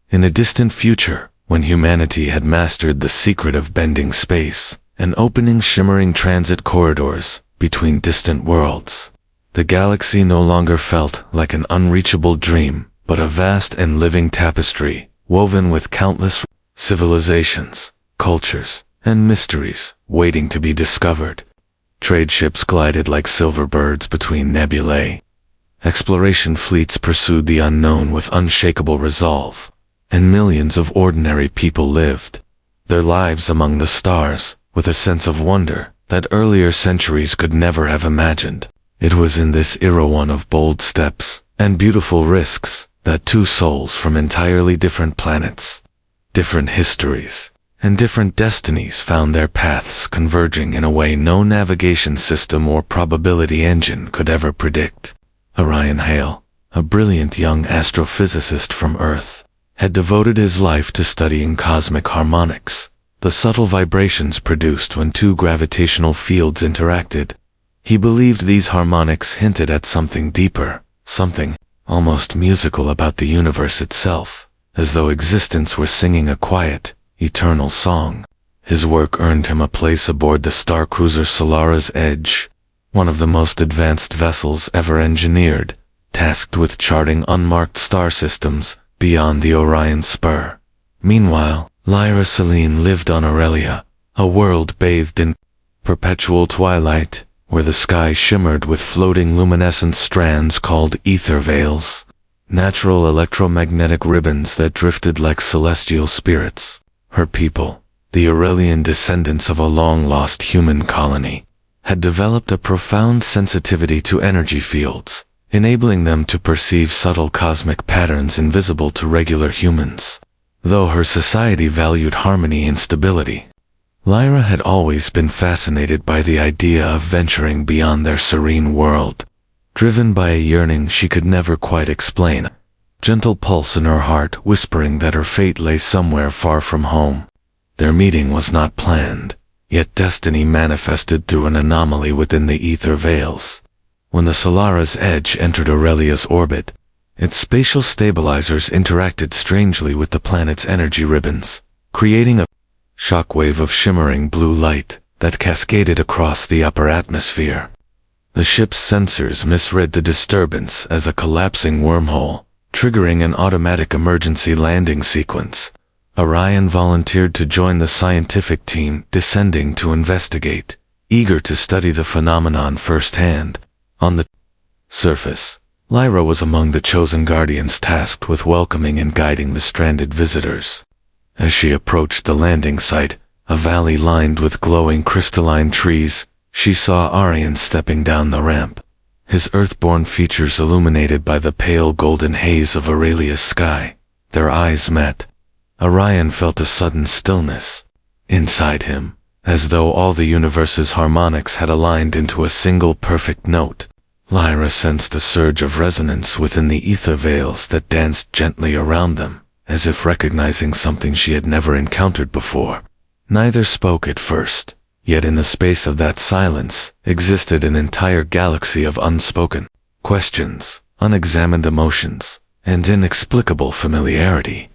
In a distant future, when humanity had mastered the secret of bending space and opening shimmering transit corridors between distant worlds, the galaxy no longer felt like an unreachable dream, but a vast and living tapestry, woven with countless civilizations, cultures, and mysteries waiting to be discovered. Trade ships glided like silver birds between nebulae. Exploration fleets pursued the unknown with unshakable resolve, and millions of ordinary people lived their lives among the stars with a sense of wonder that earlier centuries could never have imagined. It was in this era, one of bold steps and beautiful risks, that two souls from entirely different planets, different histories, and different destinies found their paths converging in a way no navigation system or probability engine could ever predict. Orion Hale, a brilliant young astrophysicist from Earth, had devoted his life to studying cosmic harmonics, the subtle vibrations produced when two gravitational fields interacted. He believed these harmonics hinted at something deeper, something almost musical about the universe itself, as though existence were singing a quiet, eternal song. His work earned him a place aboard the star cruiser Solara's Edge, one of the most advanced vessels ever engineered, tasked with charting unmarked star systems beyond the Orion Spur. Meanwhile, Lyra Selene lived on Aurelia, a world bathed in perpetual twilight, where the sky shimmered with floating luminescent strands called ether veils, natural electromagnetic ribbons that drifted like celestial spirits. Her people, the Aurelian descendants of a long-lost human colony, had developed a profound sensitivity to energy fields, enabling them to perceive subtle cosmic patterns invisible to regular humans. Though her society valued harmony and stability, Lyra had always been fascinated by the idea of venturing beyond their serene world, driven by a yearning she could never quite explain, a gentle pulse in her heart whispering that her fate lay somewhere far from home. Their meeting was not planned, yet destiny manifested through an anomaly within the ether veils. When the Solara's Edge entered Aurelia's orbit, its spatial stabilizers interacted strangely with the planet's energy ribbons, creating a shockwave of shimmering blue light that cascaded across the upper atmosphere. The ship's sensors misread the disturbance as a collapsing wormhole, triggering an automatic emergency landing sequence. Orion volunteered to join the scientific team descending to investigate, eager to study the phenomenon firsthand. On the surface, Lyra was among the chosen guardians tasked with welcoming and guiding the stranded visitors. As she approached the landing site, a valley lined with glowing crystalline trees, she saw Orion stepping down the ramp, his earthborn features illuminated by the pale golden haze of Aurelia's sky. Their eyes met. Orion felt a sudden stillness inside him, as though all the universe's harmonics had aligned into a single perfect note. Lyra sensed a surge of resonance within the ether veils that danced gently around them, as if recognizing something she had never encountered before. Neither spoke at first, yet in the space of that silence existed an entire galaxy of unspoken questions, unexamined emotions, and inexplicable familiarity.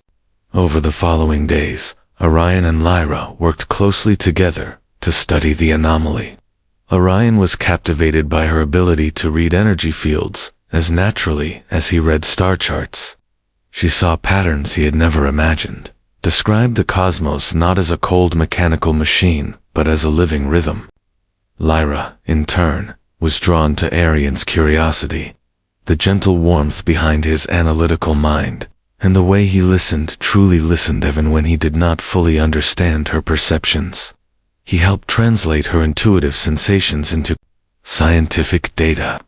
Over the following days, Orion and Lyra worked closely together to study the anomaly. Orion was captivated by her ability to read energy fields as naturally as he read star charts. She saw patterns he had never imagined, described the cosmos not as a cold mechanical machine, but as a living rhythm. Lyra, in turn, was drawn to Orion's curiosity, the gentle warmth behind his analytical mind, and the way he listened, truly listened even when he did not fully understand her perceptions. He helped translate her intuitive sensations into scientific data.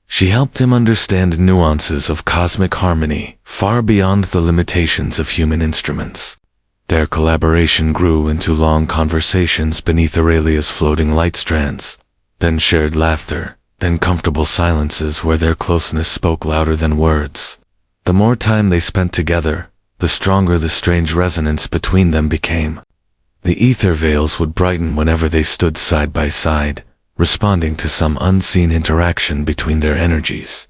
She helped him understand nuances of cosmic harmony far beyond the limitations of human instruments. Their collaboration grew into long conversations beneath Aurelia's floating light strands, then shared laughter, then comfortable silences where their closeness spoke louder than words. The more time they spent together, the stronger the strange resonance between them became. The ether veils would brighten whenever they stood side by side, responding to some unseen interaction between their energies.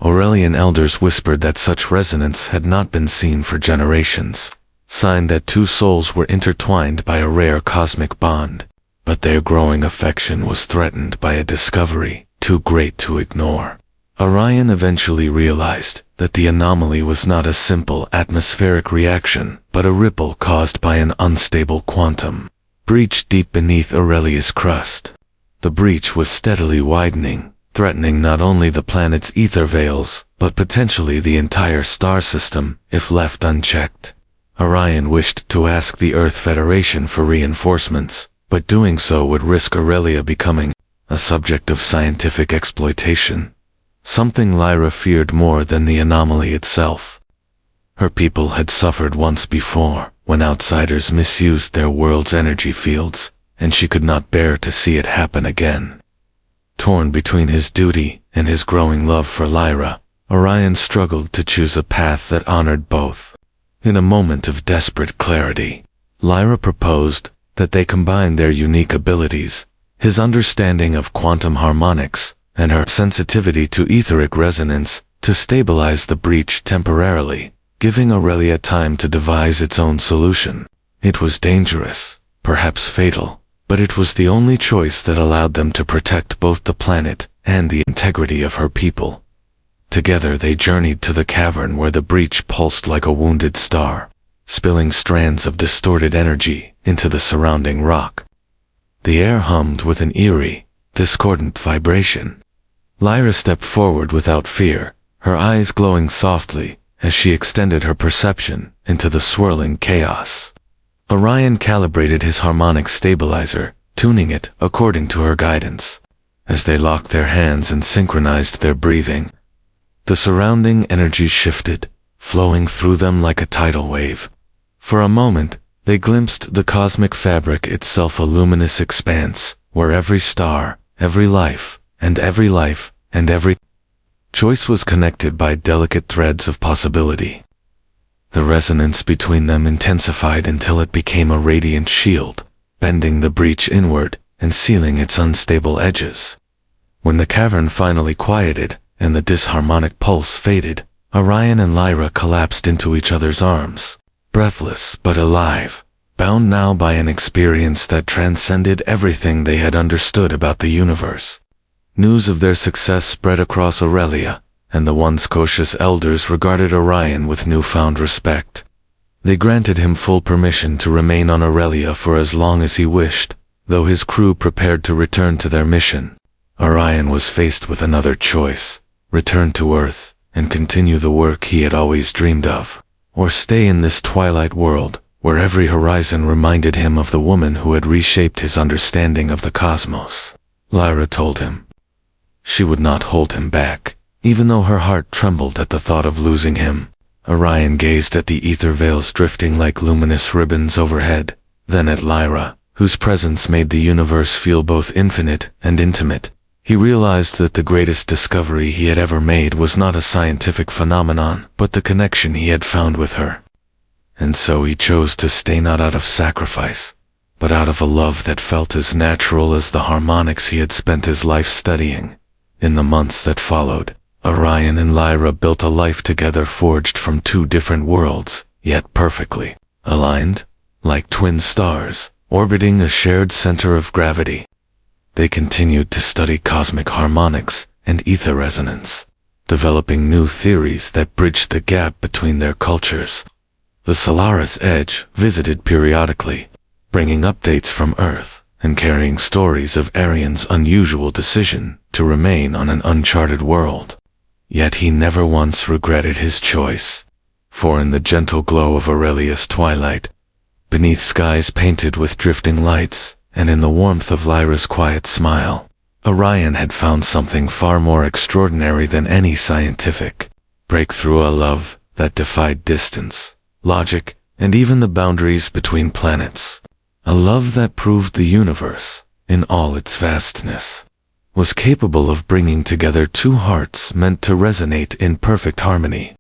Aurelian elders whispered that such resonance had not been seen for generations, sign that two souls were intertwined by a rare cosmic bond. But their growing affection was threatened by a discovery too great to ignore. Orion eventually realized that the anomaly was not a simple atmospheric reaction, but a ripple caused by an unstable quantum breach deep beneath Aurelia's crust. The breach was steadily widening, threatening not only the planet's ether veils, but potentially the entire star system if left unchecked. Orion wished to ask the Earth Federation for reinforcements, but doing so would risk Aurelia becoming a subject of scientific exploitation, something Lyra feared more than the anomaly itself. Her people had suffered once before, when outsiders misused their world's energy fields, and she could not bear to see it happen again. Torn between his duty and his growing love for Lyra, Orion struggled to choose a path that honored both. In a moment of desperate clarity, Lyra proposed that they combine their unique abilities, his understanding of quantum harmonics, and her sensitivity to etheric resonance, to stabilize the breach temporarily, giving Aurelia time to devise its own solution. It was dangerous, perhaps fatal, but it was the only choice that allowed them to protect both the planet and the integrity of her people. Together they journeyed to the cavern where the breach pulsed like a wounded star, spilling strands of distorted energy into the surrounding rock. The air hummed with an eerie, discordant vibration. Lyra stepped forward without fear, her eyes glowing softly as she extended her perception into the swirling chaos. Orion calibrated his harmonic stabilizer, tuning it according to her guidance. As they locked their hands and synchronized their breathing, the surrounding energy shifted, flowing through them like a tidal wave. For a moment, they glimpsed the cosmic fabric itself, a luminous expanse, where every star, every life, and every choice was connected by delicate threads of possibility. The resonance between them intensified until it became a radiant shield, bending the breach inward and sealing its unstable edges. When the cavern finally quieted and the disharmonic pulse faded, Orion and Lyra collapsed into each other's arms, breathless but alive, bound now by an experience that transcended everything they had understood about the universe. News of their success spread across Aurelia, and the once cautious elders regarded Orion with newfound respect. They granted him full permission to remain on Aurelia for as long as he wished, though his crew prepared to return to their mission. Orion was faced with another choice: return to Earth and continue the work he had always dreamed of, or stay in this twilight world where every horizon reminded him of the woman who had reshaped his understanding of the cosmos. Lyra told him she would not hold him back, even though her heart trembled at the thought of losing him. Orion gazed at the ether veils drifting like luminous ribbons overhead, then at Lyra, whose presence made the universe feel both infinite and intimate. He realized that the greatest discovery he had ever made was not a scientific phenomenon, but the connection he had found with her. And so he chose to stay not out of sacrifice, but out of a love that felt as natural as the harmonics he had spent his life studying. In the months that followed, Orion and Lyra built a life together forged from two different worlds, yet perfectly aligned, like twin stars, orbiting a shared center of gravity. They continued to study cosmic harmonics and ether resonance, developing new theories that bridged the gap between their cultures. The Solaris Edge visited periodically, bringing updates from Earth and carrying stories of Arian's unusual decision to remain on an uncharted world. Yet he never once regretted his choice, for in the gentle glow of Aurelia's twilight, beneath skies painted with drifting lights, and in the warmth of Lyra's quiet smile, Orion had found something far more extraordinary than any scientific breakthrough: a love that defied distance, logic, and even the boundaries between planets. A love that proved the universe, in all its vastness, was capable of bringing together two hearts meant to resonate in perfect harmony.